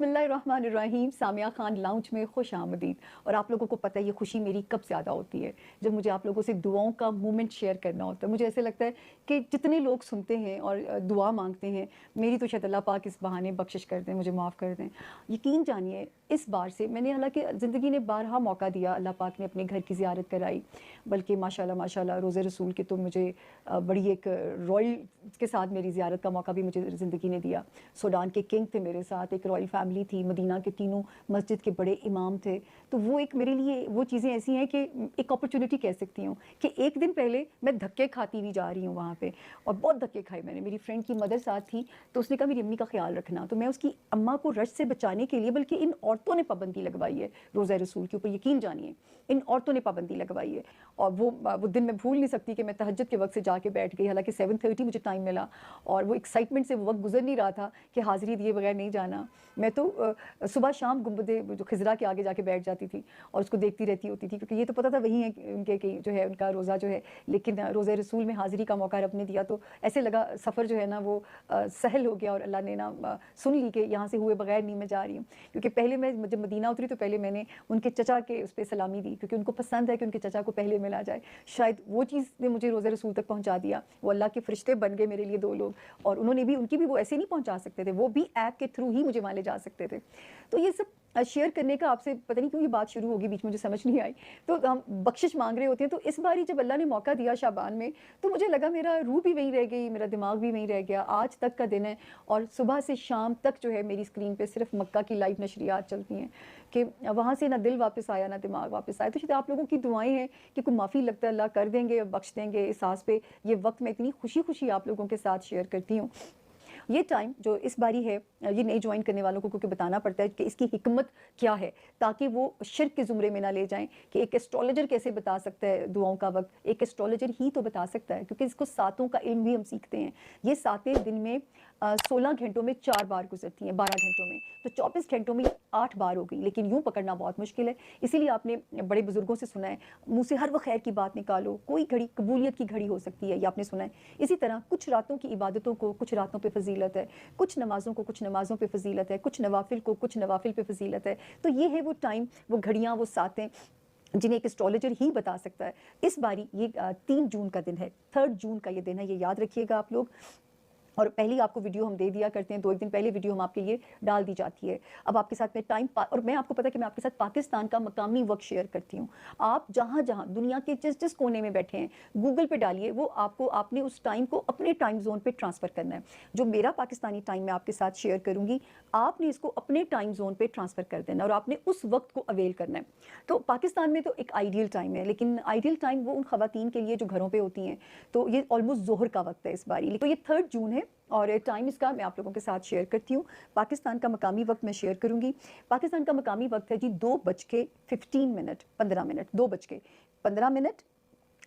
बिस्मिल्लाहिर्रहमानिर्रहीम। सामिया खान लाउंज में खुश आमदीद। और आप लोगों को पता है ये खुशी मेरी कब ज़्यादा होती है, जब मुझे आप लोगों से दुआओं का मोमेंट शेयर करना होता है। मुझे ऐसे लगता है कि जितने लोग सुनते हैं और दुआ मांगते हैं, मेरी तो शायद अल्लाह पाक इस बहाने बख्शिश कर दें, मुझे माफ़ कर दें। यकीन जानिए इस बार से मैंने, हालांकि ज़िंदगी ने बारहा मौका दिया, अल्लाह पाक ने अपने घर की ज़ियारत कराई, बल्कि माशाल्लाह माशाल्लाह रोज़े रसूल के तो मुझे बड़ी एक रॉयल के साथ मेरी ज़ियारत का मौका भी मुझे ज़िंदगी ने दिया। सूडान के किंग थे मेरे साथ, एक रॉयल फैमिली थी, मदीना के तीनों मस्जिद के बड़े इमाम थे। तो वो एक मेरे लिए वो चीज़ें ऐसी हैं कि एक अपॉर्चुनिटी कह सकती हूँ कि एक दिन पहले मैं धक्के खाती हुई जा रही हूँ वहाँ पे, और बहुत धक्के खाए मैंने। मेरी फ्रेंड की मदर साथ थी, तो उसने कहा मेरी अम्मी का ख्याल रखना, तो मैं उसकी अम्मा को रश से बचाने के लिए, बल्कि इन औरतों ने पाबंदी लगवाई है रोज़ा रसूल के ऊपर, यकीन जानिए इन औरतों ने पाबंदी लगवाई है। और वो दिन मैं भूल नहीं सकती कि मैं तहज्जुद के वक्त से जाके बैठ गई, हालांकि 7:30 मुझे टाइम मिला, और वो एक्साइटमेंट से वो वक्त गुजर नहीं रहा था कि हाज़िरी दिए बगैर नहीं जाना। मैं तो सुबह शाम गुंबदे जो खिजरा के आगे जाके बैठ जाती थी और उसको देखती रहती होती थी, क्योंकि ये तो पता था वही है उनके कि जो है उनका रोज़ा जो है। लेकिन रोज़े रसूल में हाज़िरी का मौका रब ने दिया, तो ऐसे लगा सफ़र जो है ना वो सहल हो गया, और अल्लाह ने ना सुन ली कि यहाँ से हुए बगैर नहीं मैं जा रही हूँ। क्योंकि पहले मैं जब मदीना उतरी तो पहले मैंने उनके चचा के उस पर सलामी दी, क्योंकि उनको पसंद है कि उनके चचा को पहले मिला जाए। शायद वो चीज़ ने मुझे रोज़े रसूल तक पहुँचा दिया। वो अल्लाह के फरिश्ते बन गए मेरे लिए दो लोग, और उन्होंने भी, उनकी भी वो ऐसे नहीं पहुँचा सकते थे, वो भी ऐप के थ्रू ही मुझे वहाँ ले जा सकते थे। तो ये सब शेयर करने का आपसे पता नहीं क्यों ये बात शुरू होगी, बीच में मुझे समझ नहीं आई। तो हम बख्शिश मांग रहे होते हैं, तो इस बारी जब अल्लाह ने मौका दिया शाबान में, तो मुझे लगा मेरा रूह भी वहीं रह गई, मेरा दिमाग भी वहीं रह गया। आज तक का दिन है, और सुबह से शाम तक जो है मेरी स्क्रीन पे सिर्फ मक्का की लाइव नशरियात चलती हैं, कि वहाँ से ना दिल वापस आया ना दिमाग वापस आया। तो शायद आप लोगों की दुआएं हैं कि कोई माफ़ी लगता है अल्लाह कर देंगे, बख्श देंगे। इस सांस पे ये वक्त मैं इतनी खुशी खुशी आप लोगों के साथ शेयर करती हूँ। ये टाइम जो इस बारी है, ये नए ज्वाइन करने वालों को क्योंकि बताना पड़ता है कि इसकी हिकमत क्या है, ताकि वो शिर्क के ज़ुमरे में ना ले जाएं कि एक एस्ट्रोलॉजर कैसे बता सकता है दुआओं का वक्त। एक एस्ट्रोलॉजर ही तो बता सकता है, क्योंकि इसको सातों का इल्म भी हम सीखते हैं। ये सातें दिन में 16 घंटों में 4 बार गुजरती हैं, 12 घंटों में तो 24 घंटों में 8 बार हो गई, लेकिन यूँ पकड़ना बहुत मुश्किल है। इसीलिए आपने बड़े बुजुर्गों से सुना है, मुँह से हर वो खैर की बात निकालो, कोई घड़ी कबूलियत की घड़ी हो सकती है, ये आपने सुना है। इसी तरह कुछ रातों की इबादतों को कुछ रातों पर फजीलत है, कुछ नमाज़ों को कुछ नमाज़ों पे फजीलत है, कुछ नवाफिल को कुछ नवाफिल पे फजीलत है। तो ये है वो टाइम, वो घड़ियाँ, वो सातें जिन्हें एक एस्ट्रोलॉजर ही बता सकता है। इस बारी ये 3 जून का दिन है, 3 जून का ये दिन है, ये याद रखिएगा आप लोग। और पहले आपको वीडियो हम दे दिया करते हैं, 2 एक दिन पहले वीडियो हम आपके लिए डाल दी जाती है। अब आपके साथ में और मैं आपको पता है कि मैं आपके साथ पाकिस्तान का मकामी वक्त शेयर करती हूँ। आप जहाँ जहाँ दुनिया के जिस जिस कोने में बैठे हैं, गूगल पे डालिए, वो आपको, आपने उस टाइम को अपने टाइम जोन पे ट्रांसफ़र करना है। जो मेरा पाकिस्तानी टाइम मैं आपके साथ शेयर करूँगी, आपने इसको अपने टाइम जोन पे ट्रांसफ़र कर देना, और आपने उस वक्त को अवेल करना है। तो पाकिस्तान में तो एक आइडियल टाइम है, लेकिन आइडियल टाइम वो उन खवातीन के लिए जो घरों पर होती हैं, तो ये ऑलमोस्ट जोहर का वक्त है इस बारी। तो ये 3 जून है, और टाइम इसका मैं आप लोगों के साथ शेयर करती हूँ। पाकिस्तान का मकामी वक्त मैं शेयर करूँगी। पाकिस्तान का मकामी वक्त है जी 2:15, 15 मिनट, 2:15।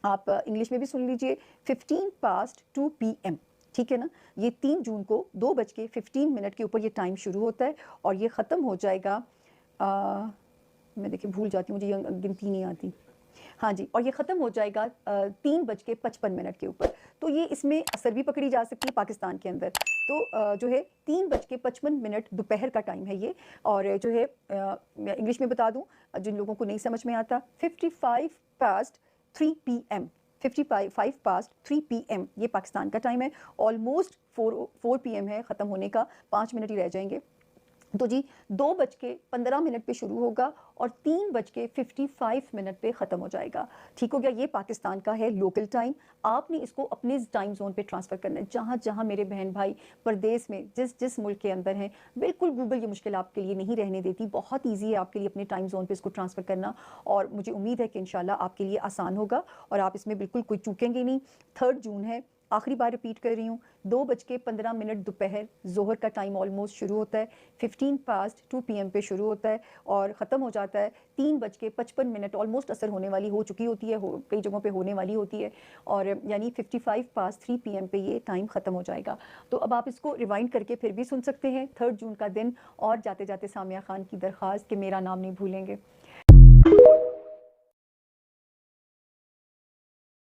आप इंग्लिश में भी सुन लीजिए, 2 PM, ठीक है ना। ये 3 जून को 2:15 के ऊपर ये टाइम शुरू होता है, और ये ख़त्म हो जाएगा, मैं देखिए भूल जाती हूँ, मुझे ये गिनती नहीं आती। हाँ जी, और ये ख़त्म हो जाएगा 3:55 के ऊपर। तो ये इसमें असर भी पकड़ी जा सकती है पाकिस्तान के अंदर। तो जो है 3:55 दोपहर का टाइम है ये। और जो है मैं इंग्लिश में बता दूं जिन लोगों को नहीं समझ में आता, 3 PM, 3 PM ये पाकिस्तान का टाइम है। ऑलमोस्ट 4 PM है, ख़त्म होने का 5 मिनट ही रह जाएंगे। तो जी 2:15 पे शुरू होगा और 3:55 पे ख़त्म हो जाएगा। ठीक हो गया, ये पाकिस्तान का है लोकल टाइम। आपने इसको अपने टाइम जोन पे ट्रांसफ़र करना है। जहाँ जहाँ मेरे बहन भाई परदेश में जिस जिस मुल्क के अंदर हैं, बिल्कुल गूगल ये मुश्किल आपके लिए नहीं रहने देती। बहुत ईजी है आपके लिए अपने टाइम जोन पे इसको ट्रांसफ़र करना, और मुझे उम्मीद है कि इंशाल्लाह आपके लिए आसान होगा और आप इसमें बिल्कुल कोई चूकेंगे नहीं। 3 जून है, आखिरी बार रिपीट कर रही हूँ, 2:15 दोपहर, जोहर का टाइम ऑलमोस्ट शुरू होता है, 2 PM पे शुरू होता है और ख़त्म हो जाता है 3:55। ऑलमोस्ट असर होने वाली हो चुकी होती है, कई जगहों पे होने वाली होती है, और यानी 3 PM पे ये टाइम ख़त्म हो जाएगा। तो अब आप इसको रिवाइंड करके फिर भी सुन सकते हैं। 3 जून का दिन। और जाते जाते सामिया खान की दरख्वास्त कि मेरा नाम नहीं भूलेंगे।